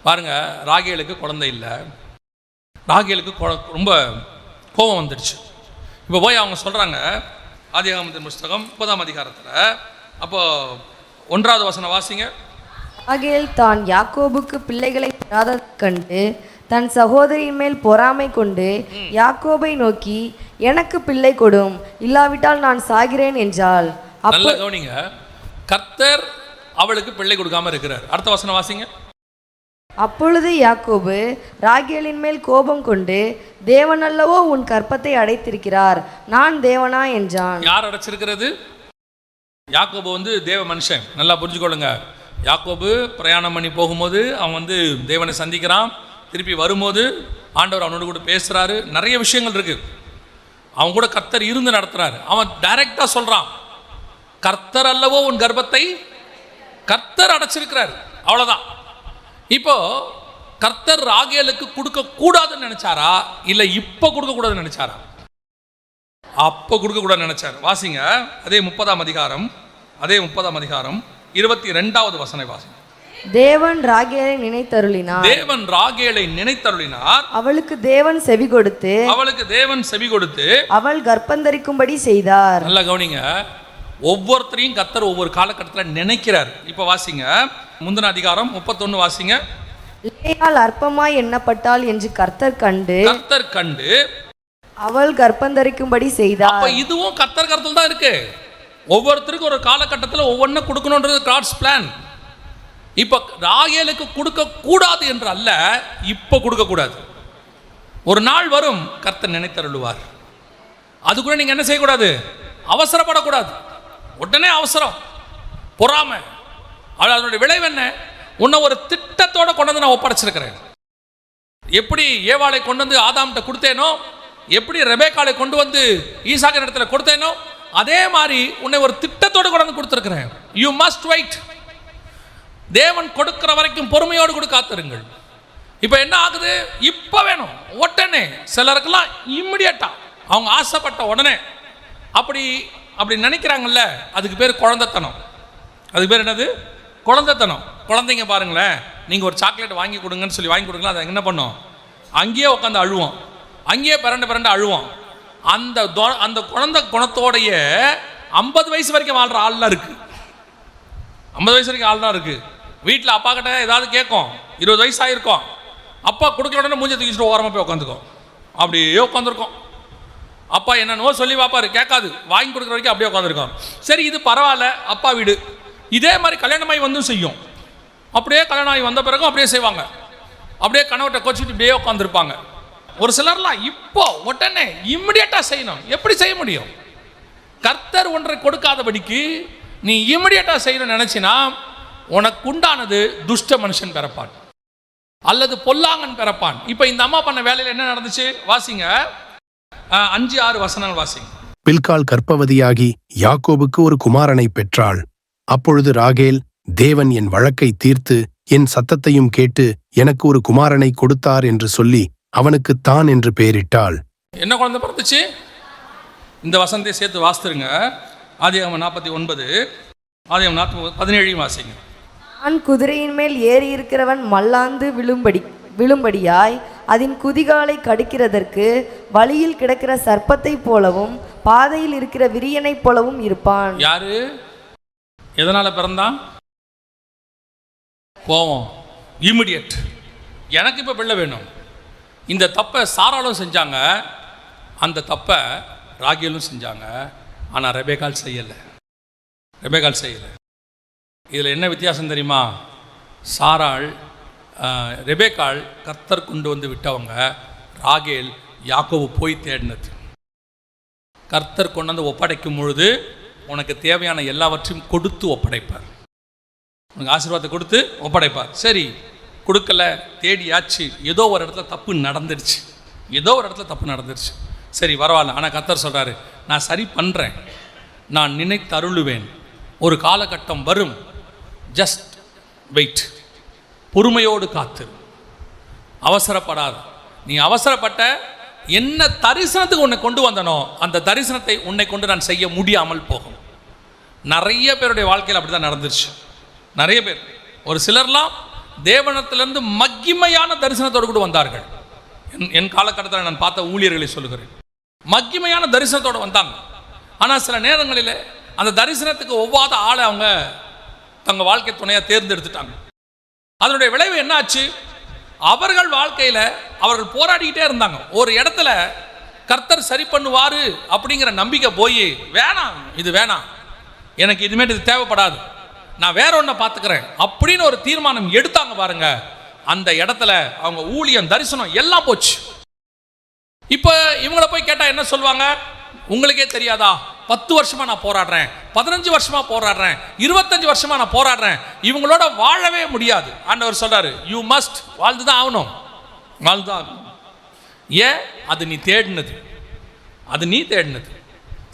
பாருங்க, ராகேலுக்கு குழந்தை இல்லை. ராகேலுக்கு ரொம்ப கோபம் வந்துடுச்சு. இப்போ போய் அவங்க சொல்கிறாங்க, ஆதியாகமத்தின் புஸ்தகம் 30ஆம் அதிகாரத்தில், அப்போ 1வது வசனம் வாசிங்க. ராகேல் தான் யாக்கோபுக்கு பிள்ளைகளை பெறாததைக் கண்டு தன் சகோதரியின் மேல் பொறாமை கொண்டு யாக்கோபை நோக்கி, எனக்கு பிள்ளை கொடும், இல்லாவிட்டால் நான் சாகிறேன் என்றாள். நல்ல கவனிங்க, கர்த்தர் அவளுக்கு பிள்ளை கொடுக்காம இருக்கிறார். அடுத்த வசனம் வாசிங்க. அப்பொழுது யாக்கோபு ராகேலின் மேல் கோபம் கொண்டு, தேவன் அல்லவோ உன் கற்பத்தை அடைத்திருக்கிறார், நான் தேவனா என்றான். யார் அடைச்சிருக்கிறது? யாக்கோபு தேவ மனுஷன். நல்லா புரிஞ்சுக்கொள்ளுங்க. யாக்கோபு பிரயாணம் பண்ணி போகும்போது அவன் தேவனை சந்திக்கிறான். திருப்பி வரும்போது ஆண்டவர் அவனோடு கூட பேசுகிறாரு. நிறைய விஷயங்கள் இருக்கு. அவன் கூட கர்த்தர் இருந்து நடத்துறாரு. அவன் டைரக்டா சொல்றான், கர்த்தர் அல்லவோ உன் கர்ப்பத்தை கர்த்தர் அடைச்சிருக்கிறார். அவ்வளவுதான். இப்போ கர்த்தர் ராகேலுக்கு கொடுக்க கூடாதுன்னு நினைச்சாரா, இல்ல இப்ப கொடுக்க கூடாதுன்னு நினைச்சாரா? அப்ப கொடுக்க கூடாதுன்னு நினைச்சார். வாசிங்க, அதே 30ஆம் அதிகாரம் 22வது வசனம் வாசிங்க. தேவன் ராகேலை நினைத்தருளினார். தேவன் ராகேலை நினைத்தருளினார். அவளுக்கு தேவன் செவி கொடுத்து அவள் கர்ப்பந்தரிக்கும்படி செய்தார். நல்லா கவனிங்க, ஒவ்வொருத்தரையும் கர்த்தர் ஒவ்வொரு காலகட்டத்தில் நினைக்கிறார். இப்ப வாசிங்க, முந்தின அதிகாரம் 31 வாசிங்க. லேயாள் அற்பமாய் எண்ணப்பட்டாள் என்று கர்த்தர் கண்டு அவள் கர்ப்பந்தரிக்கும்படி செய்தார். அப்ப இதுவும் கர்த்தர் கருத்தில் தான் இருக்கு. ஒவ்வொருத்தருக்கும் ஒரு காலகட்டத்தில் ஒவ்வொன்றை கொடுக்கணும்ன்றது காட்ஸ் பிளான். இப்ப ராகேலுக்கு கொடுக்க கூடாது என்று அல்ல, இப்ப கொடுக்க கூடாது. ஒரு நாள் வரும், கர்த்தர் நினைத்தருளுவார். அது கூட நீங்க என்ன செய்யக்கூடாது? அவசரப்படக்கூடாது. உடனே அவசரம், பொறாமை, அதனுடைய விளைவு என்ன? உன்னை ஒரு திட்டத்தோட கொண்டு வந்து நான் ஒப்படைச்சிருக்கிறேன். எப்படி ஏவாளை கொண்டு வந்து ஆதாம்கிட்ட கொடுத்தேனோ, எப்படி ரெபேக்காளை கொண்டு வந்து ஈசாக்கின் இடத்துல கொடுத்தேனோ, அதே மாதிரி உன்னை ஒரு திட்டத்தோடு கொண்டு வந்து கொடுத்திருக்கிறேன். You must wait. தேவன் கொடுக்கிற வரைக்கும் பொறுமையோடு கூட காத்திருங்கள். இப்போ என்ன ஆகுது? இப்போ வேணும் உடனே. சிலருக்கெல்லாம் இம்மிடியட்டா, அவங்க ஆசைப்பட்ட உடனே அப்படி நினைக்கிறாங்கல்ல, அதுக்கு பேர் குழந்தைத்தனம். அதுக்கு பேர் என்னது? குழந்தைத்தனம். குழந்தைங்க பாருங்களேன், நீங்கள் ஒரு சாக்லேட் வாங்கி கொடுங்கன்னு சொல்லி வாங்கி கொடுக்கலாம், அதை என்ன பண்ணும்? அங்கேயே உட்காந்து அழுவோம், அங்கேயே பிறண்டு அழுவோம். அந்த குழந்தை குணத்தோடைய 50 வயசு வரைக்கும் வாழ்கிற ஆள்லாம் இருக்கு. 50 வயசு வரைக்கும் ஆள் தான் இருக்கு. வீட்டில் அப்பா கிட்ட ஏதாவது கேட்கும், 20 வயசு ஆகிருக்கும், அப்பா கொடுக்கல உடனே மூஞ்சை தூக்கிட்டு ஓரமாக போய் உட்காந்துக்கும். அப்படியே உட்காந்துருக்கோம். அப்பா என்னென்னவோ சொல்லி பார்ப்பாரு, கேட்காது. வாங்கி கொடுக்குற வரைக்கும் அப்படியே உட்காந்துருக்கோம். சரி, இது பரவாயில்ல, அப்பா வீடு. இதே மாதிரி கல்யாணமாகி வந்தும் செய்யும். அப்படியே கல்யாணம் ஆகி வந்த பிறகும் அப்படியே செய்வாங்க. அப்படியே கணவர்கிட்ட கோச்சிட்டு இப்படியே உட்காந்துருப்பாங்க. ஒரு சிலர்லாம் இப்போ உடனே இம்மிடியட்டா செய்யணும். எப்படி செய்ய முடியும்? கர்த்தர் ஒன்றை கொடுக்காதபடிக்கு நீ இம்மிடியட்டா செய்யணும்னு நினைச்சினா, உனக்கு உண்டானது துஷ்ட மனுஷன் பிறப்பான் அல்லது பொல்லாங்கன் பிறப்பான். இப்போ இந்த அம்மா பண்ண வேலையில் என்ன நடந்துச்சு? வாசிங்க, 5-6 வசனங்கள் வாசிங்க. பில்காள் கர்ப்பவதியாகி யாக்கோபுக்கு ஒரு குமாரனை பெற்றாள். அப்பொழுது ராகேல், தேவன் என் வழக்கை தீர்த்து என் சத்தத்தையும் கேட்டு எனக்கு ஒரு குமாரனை கொடுத்தார் என்று சொல்லி அவனுக்கு தான் என்று பெயரிட்டாள். என்ன குழந்தை பிறந்துச்சு? இந்த வசனத்தை சேர்த்து வாசித்துருங்க. ஆதியாகமம் 49, ஆதியாகமம் 17 வாசிங்க. நான் குதிரையின் மேல் ஏறி இருக்கிறவன் மல்லாந்து விழும்படியாய் அதன் குதிகாலை கடிக்கிறதற்கு வழியில் கிடக்கிற சர்ப்பத்தை போலவும் பாதையில் இருக்கிற விரியனை போலவும் இருப்பான். யாரு? எதனால பிறந்தான்? கோவம், இமிடியட். எனக்கு இப்ப பிள்ளை வேணும். இந்த தப்பை சாராலும் செஞ்சாங்க, அந்த தப்பை ராகேலும் செஞ்சாங்க. ஆனால் ரெபேக்காள் செய்யலை. இதில் என்ன வித்தியாசம் தெரியுமா? சாராள், ரெபேக்காள் கர்த்தர் கொண்டு வந்து விட்டவங்க, ராகேல் யாக்கோபு போய் தேடினது. கர்த்தர் கொண்டு வந்து ஒப்படைக்கும் பொழுது உனக்கு தேவையான எல்லாவற்றையும் கொடுத்து ஒப்படைப்பார். உனக்கு ஆசீர்வாதத்தை கொடுத்து ஒப்படைப்பார். சரி, கொடுக்கல, தேடியாச்சு, ஏதோ ஒரு இடத்துல தப்பு நடந்துருச்சு. சரி, பரவாயில்ல. ஆனால் கர்த்தர் சொல்கிறாரு, நான் சரி பண்ணுறேன், நான் நினைத்தருளுவேன். ஒரு காலகட்டம் வரும், ஜஸ்ட் வெயிட். பொறுமையோடு காத்திரு, அவசரப்படாத. நீ அவசரப்பட்ட, என்ன தரிசனத்துக்கு உன்னை கொண்டு வந்தனோ அந்த தரிசனத்தை உன்னை கொண்டு நான் செய்ய முடியாமல் போகும். நிறைய பேருடைய வாழ்க்கையில் அப்படி தான் நடந்துருச்சு. நிறைய பேர், ஒரு சிலர்லாம் தேவனத்திலிருந்து மகிமையான தரிசனத்தோடு கூட வந்தார்கள். என் காலகட்டத்தில் நான் பார்த்த ஊழியர்களை சொல்லுகிறேன், மகிமையான தரிசனத்தோடு வந்தாங்க. ஆனால் சில நேரங்களில் அந்த தரிசனத்துக்கு ஒவ்வாத ஆளை அவங்க தங்கள் வாழ்க்கை துணையாக தேர்ந்தெடுத்துட்டாங்க. அதனுடைய விளைவு என்னாச்சு? அவர்கள் வாழ்க்கையில் அவர்கள் போராடிக்கிட்டே இருந்தாங்க. ஒரு இடத்துல கர்த்தர் சரி பண்ணுவார் அப்படிங்கிற நம்பிக்கை போய், வேணாம் இது வேணாம், எனக்கு இதுமேட்டு இது தேவைப்படாது, நான் வேற ஒன்றை பார்த்துக்கிறேன் அப்படின்னு ஒரு தீர்மானம் எடுத்தாங்க பாருங்க. அந்த இடத்துல அவங்க ஊழியம், தரிசனம் எல்லாம் போச்சு. இப்போ இவங்கள போய் கேட்டால் என்ன சொல்லுவாங்க? உங்களுக்கே தெரியாதா, 10 வருஷமா நான் போராடுறேன், 15 வருஷமா போராடுறேன், 25 வருஷமா நான் போராடுறேன், இவங்களோட வாழவே முடியாது. ஆண்டவர் சொல்றாரு, யூ மஸ்ட், வாழ்ந்துதான் ஆகணும், வாழ்ந்துதான் ஆகணும். ஏன்? அது நீ தேடினது, அது நீ தேடினது.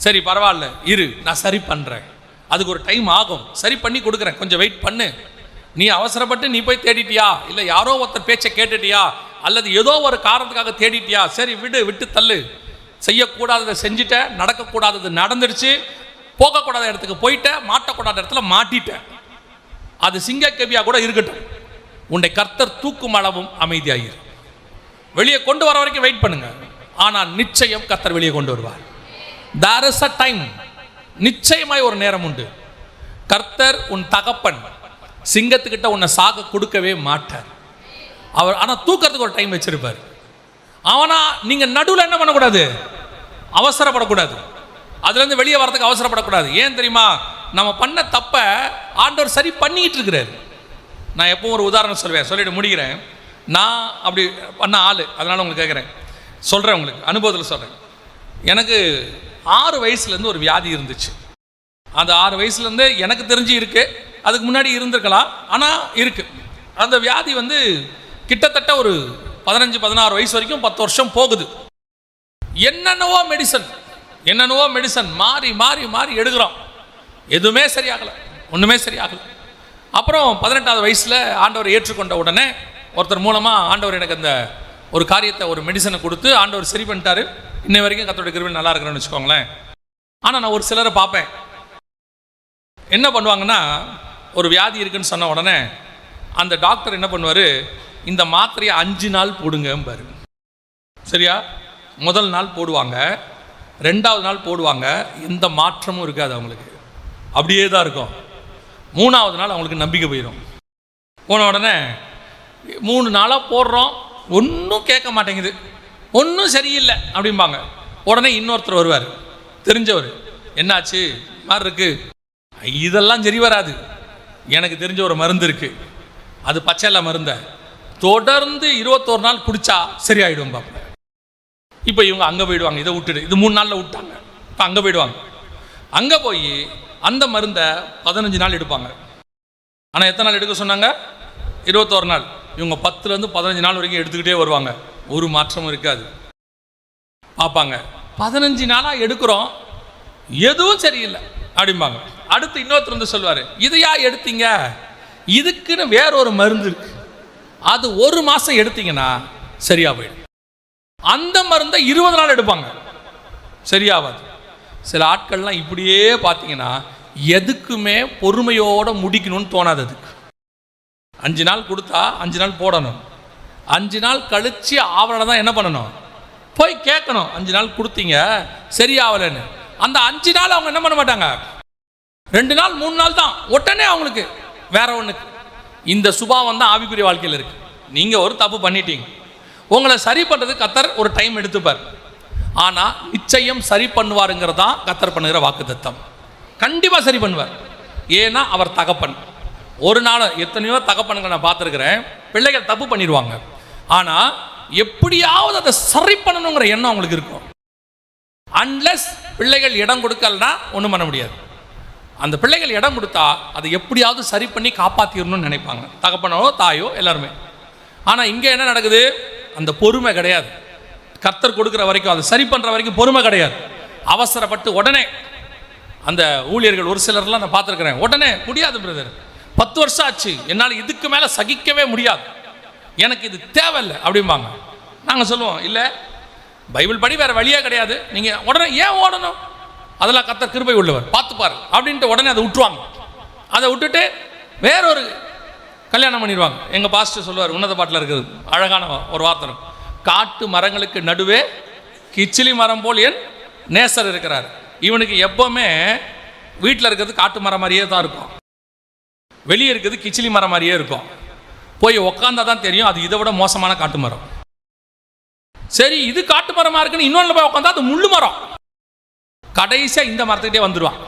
சரி பரவாயில்ல இரு, நான் சரி பண்ணுறேன், அதுக்கு ஒரு டைம் ஆகும், சரி பண்ணி கொடுக்குறேன், கொஞ்சம் வெயிட் பண்ணு. நீ அவசரப்பட்டு நீ போய் தேடிட்டியா, இல்லை யாரோ ஒருத்தர் பேச்சை கேட்டுட்டியா, அல்லது ஏதோ ஒரு காரணத்துக்காக தேடிட்டியா, சரி விட்டு தள்ளு. செய்யக்கூடாததை செஞ்சுட்ட, நடக்கக்கூடாதது நடந்துடுச்சு, போகக்கூடாத இடத்துக்கு போயிட்ட, மாட்டக்கூடாத இடத்துல மாட்டிட்ட. அது சிங்க கவியா கூட இருக்கட்டும், உன்னை கர்த்தர் தூக்கும் அளவும் அமைதியாயிரு. வெளியே கொண்டு வர வரைக்கும் வெயிட் பண்ணுங்க, ஆனால் நிச்சயம் கர்த்தர் வெளியே கொண்டு வருவார். there is a time, நிச்சயமாய் ஒரு நேரம் உண்டு. கர்த்தர் உன் தகப்பன் சிங்கத்துக்கிட்ட உன்னை சாக கொடுக்கவே மாட்டார் அவர். ஆனால் தூக்கிறதுக்கு ஒரு டைம் வச்சிருப்பார். அவனா நீங்க நடுவில் என்ன பண்ணக்கூடாது? அவசரப்படக்கூடாது, அதுலேருந்து வெளியே வரதுக்கு அவசரப்படக்கூடாது. ஏன் தெரியுமா? நம்ம பண்ண தப்ப ஆண்டவர் சரி பண்ணிக்கிட்டு இருக்கிறார். நான் எப்பவும் ஒரு உதாரணம் சொல்வேன், சொல்லிட்டு முடிக்கிறேன். நான் அப்படி பண்ண ஆள், அதனால உங்களுக்கு கேட்குறேன், சொல்கிறேன், உங்களுக்கு அனுபவத்தில் சொல்கிறேன். எனக்கு 6 வயசுலேருந்து ஒரு வியாதி இருந்துச்சு. அந்த 6 வயசுலேருந்து எனக்கு தெரிஞ்சு இருக்கு, அதுக்கு முன்னாடி இருந்திருக்கலாம், ஆனால் இருக்கு. அந்த வியாதி கிட்டத்தட்ட ஒரு 15-16 வயசு வரைக்கும் 10 வருஷம் போகுது. என்னென்னவோ மெடிசன் மாறி மாறி மாறி எடுக்கிறோம், எதுவுமே சரியாகலை, ஒன்றுமே சரியாகலை. அப்புறம் 18வது வயசில் ஆண்டவர் ஏற்றுக்கொண்ட உடனே ஒருத்தர் மூலமாக ஆண்டவர் எனக்கு அந்த ஒரு காரியத்தை, ஒரு மெடிசனை கொடுத்து ஆண்டவர் சரி பண்ணிட்டாரு. இன்னை வரைக்கும் கர்த்தருடைய கிருபையில் நல்லா இருக்கிறேன்னு வச்சுக்கோங்களேன். ஆனால் நான் ஒரு சிலரை பார்ப்பேன், என்ன பண்ணுவாங்கன்னா, ஒரு வியாதி இருக்குன்னு சொன்ன உடனே அந்த டாக்டர் என்ன பண்ணுவார், இந்த மாத்திரையை 5 நாள் போடுங்கம்பாரு. சரியா? முதல் நாள் போடுவாங்க, 2வது நாள் போடுவாங்க, எந்த மாற்றமும் இருக்காது அவங்களுக்கு, அப்படியே தான் இருக்கும். 3வது நாள் அவங்களுக்கு நம்பிக்கை போயிடும். போன உடனே 3 நாளாக போடுறோம், ஒன்றும் கேட்க மாட்டேங்குது, ஒன்றும் சரியில்லை அப்படிம்பாங்க. உடனே இன்னொருத்தர் வருவார், தெரிஞ்சவர், என்னாச்சு மாதிரி இருக்கு, இதெல்லாம் சரி வராது, எனக்கு தெரிஞ்ச ஒரு மருந்து இருக்கு, அது பச்சைல மருந்தை தொடர்ந்து 21 நாள் குடிச்சா சரியாயிடும் பாப்பா. இப்போ இவங்க அங்கே போயிடுவாங்க, இதை விட்டுடு, இது 3 நாளில் விட்டாங்க, இப்போ அங்கே போயிடுவாங்க. அங்கே போய் அந்த மருந்தை 15 நாள் எடுப்பாங்க. ஆனால் எத்தனை நாள் எடுக்க சொன்னாங்க? 21 நாள். இவங்க 10லேருந்து 15 நாள் வரைக்கும் எடுத்துக்கிட்டே வருவாங்க, ஒரு மாற்றமும் இருக்காது. பார்ப்பாங்க, 15 நாளாக எடுக்கிறோம், எதுவும் சரியில்லை அப்படிம்பாங்க. அடுத்து இன்னொருத்தர் சொல்லுவார், இதையா எடுத்தீங்க, இதுக்குன்னு வேற ஒரு மருந்து இருக்கு, அது 1 மாதம் எடுத்தீங்கன்னா சரியா போயிடும். அந்த மருந்தை 20 நாள் எடுப்பாங்க, சரியாவாது. சில ஆட்கள்லாம் இப்படியே பார்த்தீங்கன்னா எதுக்குமே பொறுமையோடு முடிக்கணும்னு தோணாது. அதுக்கு 5 நாள் கொடுத்தா 5 நாள் போடணும், 5 நாள் கழிச்சு ஆவணை தான் என்ன பண்ணணும், போய் கேட்கணும், 5 நாள் கொடுத்தீங்க சரியாவலைன்னு. அந்த 5 நாள் அவங்க என்ன பண்ண மாட்டாங்க, 2 நாள் 3 நாள் தான், உடனே அவங்களுக்கு வேற ஒன்றுக்கு. இந்த சுபாவம் தான் ஆவிக்குரிய வாழ்க்கையில் இருக்கு. நீங்கள் ஒரு தப்பு பண்ணிட்டீங்க, உங்களை சரி பண்ணுறதுக்கு கர்த்தர் ஒரு டைம் எடுத்துப்பார், ஆனால் நிச்சயம் சரி பண்ணுவாருங்கிறதா கர்த்தர் பண்ணுகிற வாக்குத்தத்தம். கண்டிப்பாக சரி பண்ணுவார், ஏன்னா அவர் தகப்பன். ஒரு நாள் எத்தனையோ தகப்பனுங்க நான் பார்த்துருக்கிறேன், பிள்ளைகள் தப்பு பண்ணிடுவாங்க, ஆனால் எப்படியாவது அதை சரி பண்ணணுங்கிற எண்ணம் அவங்களுக்கு இருக்கும். அன்லெஸ் பிள்ளைகள் இடம் கொடுக்கலன்னா ஒன்றும் பண்ண முடியாது. அந்த பிள்ளைகள் இடம் கொடுத்தா அதை எப்படியாவது சரி பண்ணி காப்பாற்றிடணும்னு நினைப்பாங்க, தகப்பனோ தாயோ எல்லாருமே. ஆனால் இங்கே என்ன நடக்குது, அந்த பொறுமை கிடையாது. கர்த்தர் கொடுக்குற வரைக்கும், அதை சரி பண்ணுற வரைக்கும் பொறுமை கிடையாது. அவசரப்பட்டு உடனே அந்த ஊழியர்கள் ஒரு சிலர்லாம் நான் பார்த்துருக்குறேன், உடனே முடியாது பிரதர், 10 வருஷம் ஆச்சு, என்னால் இதுக்கு மேலே சகிக்கவே முடியாது, எனக்கு இது தேவையில்லை அப்படிம்பாங்க. நாங்கள் சொல்லுவோம், இல்லை பைபிள் படி வேறு வழியே கிடையாது, நீங்கள் உடனே ஏன் ஓடணும், அதெல்லாம் கர்த்தர் கிருபை உள்ளவர் பார்த்துப்பார் அப்படின்ட்டு உடனே அதை விட்டுருவாங்க. அதை விட்டுட்டு வேறொரு கல்யாணம் பண்ணிடுவாங்க. எங்கள் பாஸ்டர் சொல்லுவார், உன்னத பாட்டில் இருக்குது அழகான ஒரு வார்த்தை, காட்டு மரங்களுக்கு நடுவே கிச்சிலி மரம் போல் என் நேசர் இருக்கிறார். இவனுக்கு எப்போவுமே வீட்டில் இருக்கிறது காட்டு மரம் மாதிரியே தான் இருக்கும், வெளியே இருக்கிறது கிச்சிலி மரம் மாதிரியே இருக்கும். போய் உக்காந்தா தான் தெரியும் அது இதை விட மோசமான காட்டு மரம். சரி, இது காட்டு மரமாக இருக்குன்னு இன்னொன்று போய் உட்காந்தா அது முள்ளு மரம். கடைசியாக இந்த மரத்துக்கிட்டே வந்துடுவான்.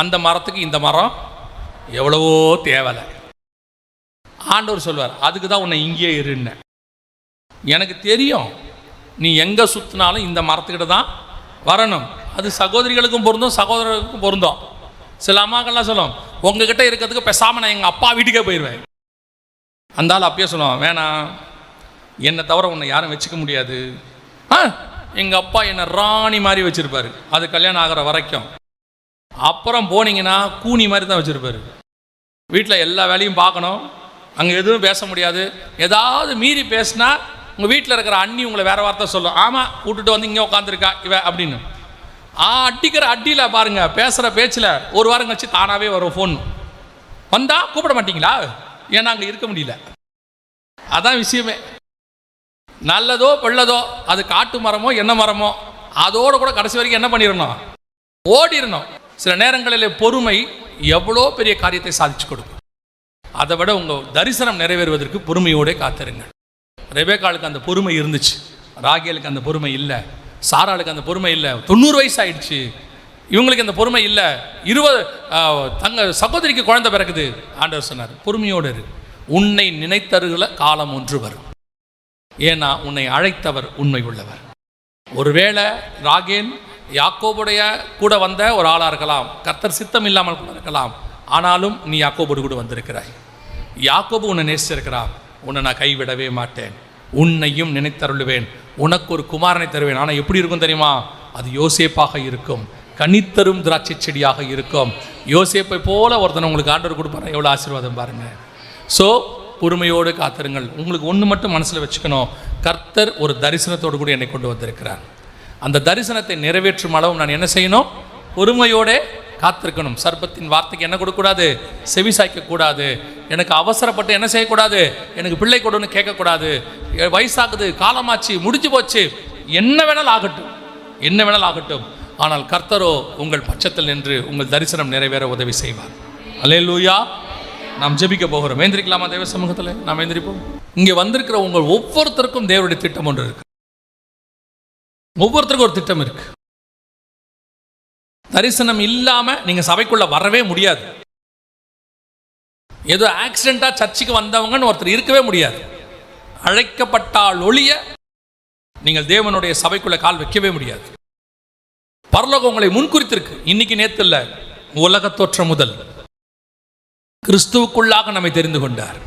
அந்த மரத்துக்கு இந்த மரம் எவ்வளவோ தேவலை. ஆண்டவர் சொல்வார், அதுக்கு தான் உன்னை இங்கேயே இருன்னு. எனக்கு தெரியும் நீ எங்கே சுற்றினாலும் இந்த மரத்துக்கிட்ட தான் வரணும். அது சகோதரிகளுக்கும் பொருந்தும், சகோதரர்களுக்கும் பொருந்தும். சில அம்மாக்கள்லாம் சொல்லும், உங்ககிட்ட இருக்கிறதுக்கு பேசாமல் நான் எங்கள் அப்பா வீட்டுக்கே போயிடுவேன். அந்த ஆள் அப்பயே சொல்லுவான், வேணாம், என்னை தவிர உன்னை யாரும் வச்சுக்க முடியாது. எங்கள் அப்பா என்னை ராணி மாதிரி வச்சுருப்பார் அது கல்யாணம் ஆகிற வரைக்கும். அப்புறம் போனீங்கன்னா கூனி மாதிரி தான் வச்சுருப்பார். வீட்டில் எல்லா வேலையும் பார்க்கணும், அங்கே எதுவும் பேச முடியாது. ஏதாவது மீறி பேசினா உங்கள் வீட்டில் இருக்கிற அண்ணி உங்களை வேறு வார்த்தை சொல்லும், ஆமாம் விட்டுட்டு வந்து இங்கே உட்காந்துருக்கா இவ அப்படின்னு. அடிக்கிற அடியில் பாருங்கள், பேசுகிற பேச்சில் ஒரு வாரம் கழிச்சு தானாகவே வரும் ஃபோன். வந்தால் கூப்பிட மாட்டிங்களா? ஏன்னா அங்கே இருக்க முடியல. அதான் விஷயமே. நல்லதோ பெள்ளதோ, அது காட்டு மரமோ என்ன மரமோ, அதோடு கூட கடைசி வரைக்கும் என்ன பண்ணிடணும், ஓடிடணும். சில நேரங்களில் பொறுமை எவ்வளோ பெரிய காரியத்தை சாதிச்சு கொடுக்கும். அதை விட உங்கள் தரிசனம் நிறைவேறுவதற்கு பொறுமையோடு காத்திருங்க. ரெபேக்காளுக்கு அந்த பொறுமை இருந்துச்சு, ராகேலுக்கு அந்த பொறுமை இல்லை, சாராளுக்கு அந்த பொறுமை இல்லை. 90 வயசு ஆயிடுச்சு, இவங்களுக்கு அந்த பொறுமை இல்லை. 20 தங்க சகோதரிக்கு குழந்தை பிறக்குது. ஆண்டவர் சொன்னார், பொறுமையோடு இரு, உன்னை நினைத்தருகிற காலம் ஒன்று வரும். ஏன்னா உன்னை அழைத்தவர் உண்மை உள்ளவர். ஒருவேளை ராகேல் யாக்கோபுடைய கூட வந்த ஒரு ஆளாக இருக்கலாம், கர்த்தர் சித்தம் இல்லாமல் கூட இருக்கலாம். ஆனாலும் நீ யாக்கோபோடு கூட வந்திருக்கிறாய். யாக்கோபு உன்னை நேசிச்சிருக்கிறான். உன்னை நான் கைவிடவே மாட்டேன், உன்னையும் நினைத்தருளுவேன், உனக்கு ஒரு குமாரனை தருவேன். ஆனால் எப்படி இருக்கும் தெரியுமா? அது யோசேப்பாக இருக்கும், கனித்தரும் திராட்சை செடியாக இருக்கும். யோசேப்பை போல ஒருத்தனை உங்களுக்கு ஆண்டவர் கொடுப்பாரு. எவ்வளோ ஆசீர்வாதம் பாருங்கள். ஸோ பொறுமையோடு காத்திருங்கள். உங்களுக்கு ஒன்று மட்டும் மனசில் வச்சுக்கணும், கர்த்தர் ஒரு தரிசனத்தோடு கூட என்னை கொண்டு வந்திருக்கிறார். அந்த தரிசனத்தை நிறைவேற்றும் அளவு நான் என்ன செய்யணும்? பொறுமையோடு காத்திருக்கணும். சர்ப்பத்தின் வார்த்தைக்கு என்ன கொடுக்கக்கூடாது? செவி சாய்க்கக்கூடாது. எனக்கு அவசரப்பட்டு என்ன செய்யக்கூடாது? எனக்கு பிள்ளை கொடுன்னு கேட்கக்கூடாது. வயசாகுது, காலமாச்சு, முடிஞ்சு போச்சு, என்ன வேணாலும் ஆகட்டும், என்ன வேணாலும் ஆகட்டும். ஆனால் கர்த்தரோ உங்கள் பட்சத்தில் நின்று உங்கள் தரிசனம் நிறைவேற உதவி செய்வார். அல்லேலூயா. நாம் ஜெபிக்க போகிறோம். எந்திரிக்கலாமா? தேவ சமூகத்தில் நாம் எந்திரிப்போம். இங்கே வந்திருக்கிற உங்கள் ஒவ்வொருத்தருக்கும் தேவனுடைய திட்டம் ஒன்று இருக்கு. ஒவ்வொருத்தருக்கும் ஒரு திட்டம் இருக்கு. தரிசனம் இல்லாம நீங்க சபைக்குள்ள வரவே முடியாது. ஏதோ ஆக்சிடென்டா சர்ச்சுக்கு வந்தவங்கன்னு ஒருத்தர் இருக்கவே முடியாது. அழைக்கப்பட்டால் ஒழிய நீங்கள் தேவனுடைய சபைக்குள்ள கால் வைக்கவே முடியாது. பரலோகம் உங்களை முன்குறித்திருக்கு. இன்னைக்கு நேத்து இல்ல, உலக தோற்றம் முதல் கிறிஸ்துவுக்குள்ளாக நம்மை தெரிந்து கொண்டார்.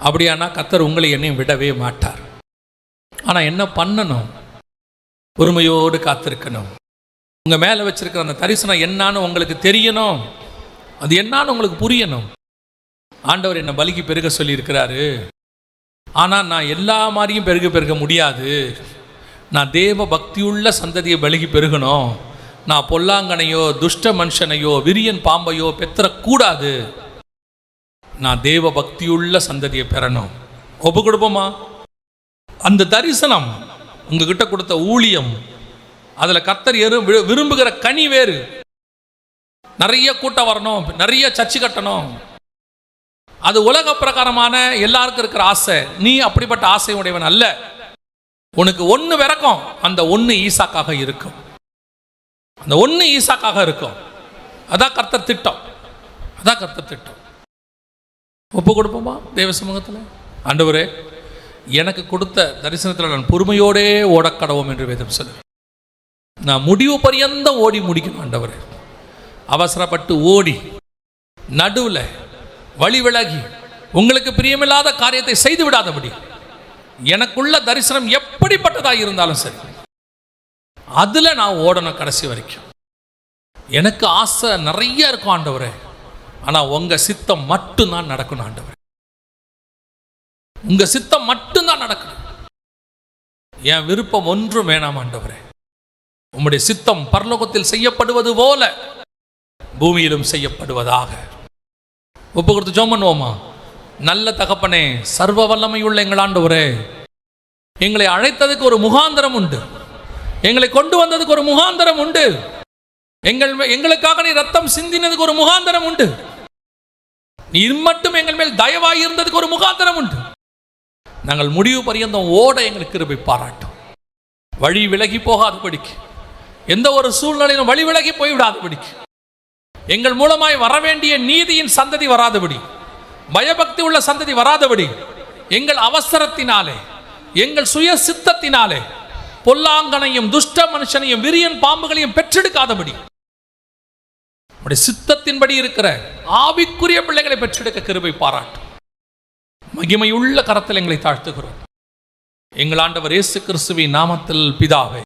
அப்படியானா கர்த்தர் உங்களை என்னையும் விடவே மாட்டார். ஆனா என்ன பண்ணணும்? பொறுமையோடு காத்திருக்கணும். உங்க மேல வச்சிருக்கிற அந்த தரிசனம் என்னான்னு உங்களுக்கு தெரியணும், அது என்னான்னு உங்களுக்கு புரியணும். ஆண்டவர் என்ன பலிக்கு பெருக சொல்லி இருக்கிறாரு. ஆனா நான் எல்லா மாதிரியும் பெருக முடியாது. நான் தேவ பக்தியுள்ள சந்ததியை பலிக்கு பெருகணும். நான் பொல்லாங்கனையோ துஷ்ட மனுஷனையோ விரியன் பாம்பையோ பெற்றக்கூடாது. நான் தேவ பக்தியுள்ள சந்ததியை பெறணும். ஒப்பு கொடுப்போமா? அந்த தரிசனம் உங்ககிட்ட கொடுத்த ஊழியம், அதுல கர்த்தர் விரும்புகிற கனி வேறு. நிறைய கூட்டம் வரணும், நிறைய சர்ச்சு கட்டணும், அது உலக பிரகாரமான எல்லாருக்கும் இருக்கிற ஆசை. நீ அப்படிப்பட்ட ஆசை உடையவன் அல்ல. உனக்கு ஒன்று விறக்கும், அந்த ஒன்று ஈசாக்காக இருக்கும். அந்த ஒன்று ஈசாக்காக இருக்கும். அதான் கர்த்தர் திட்டம், அதான் கர்த்தர் திட்டம். ஒப்பு கொடுப்போமா தேவ சமூகத்தில்? ஆண்டவரே, எனக்கு கொடுத்த தரிசனத்தில் நான் பொறுமையோடே ஓடக்கடவோம் என்று வேதம் சொல்லு. நான் முடிவு பரியந்தம் ஓடி முடிக்கணும் ஆண்டவரே. அவசரப்பட்டு ஓடி நடுவில் வழி விலகி உங்களுக்கு பிரியமில்லாத காரியத்தை செய்து விடாதபடி, எனக்குள்ள தரிசனம் எப்படிப்பட்டதாக இருந்தாலும் சரி, அதுல நான் ஓடணும் கடைசி வரைக்கும். எனக்கு ஆசை நிறைய இருக்கும் ஆண்டவரே, ஆனா உங்க சித்தம் மட்டும்தான் நடக்கணும் ஆண்டவரே. உங்க சித்தம் மட்டும்தான் நடக்கணும். என் விருப்பம் ஒன்றும் வேணாம் ஆண்டவரே. உம்முடைய சித்தம் பரலோகத்தில் செய்யப்படுவது போல பூமியிலும் செய்யப்படுவதாக. ஒப்பு கொடுத்து ஜெபம் பண்ணுவோமா? நல்ல தகப்பனே, சர்வ வல்லமையுள்ள எங்கள் ஆண்டவரே, எங்களை அழைத்ததுக்கு ஒரு முகாந்தரம் உண்டு, எங்களை கொண்டு வந்ததுக்கு ஒரு முகாந்தரம் உண்டு, எங்களுக்காக நீ ரத்தம் சிந்தினதுக்கு ஒரு முகாந்தரம் உண்டு, நீர் மட்டும் எங்கள் மேல் தயவாய் இருந்ததுக்கு ஒரு முகாந்தரம் உண்டு. நாங்கள் முடிவு பரியந்தம் ஓட எங்களுக்கு கிருபை பாராட்டும். வழி விலகி போகாதபடிக்கு, எந்த ஒரு சூழ்நிலையிலும் வழி விலகி போய்விடாதபடிக்கு, எங்கள் மூலமாய் வரவேண்டிய நீதியின் சந்ததி வராதபடி, பயபக்தி உள்ள சந்ததி வராதபடி, எங்கள் அவசரத்தினாலே, எங்கள் சுய சித்தத்தினாலே பொல்லாங்கனையும் துஷ்ட மனுஷனையும் விரியன் பாம்புகளையும் பெற்றெடுக்காதபடி, உடைய சித்தத்தின்படி இருக்கிற ஆவிக்குரிய பிள்ளைகளை பெற்றெடுக்க கிருபை பாராட்டும். மகிமையுள்ள கரத்தில் எங்களை தாழ்த்துகிறோம். எங்கள் ஆண்டவர் இயேசு கிறிஸ்துவின் நாமத்தில் பிதாவே.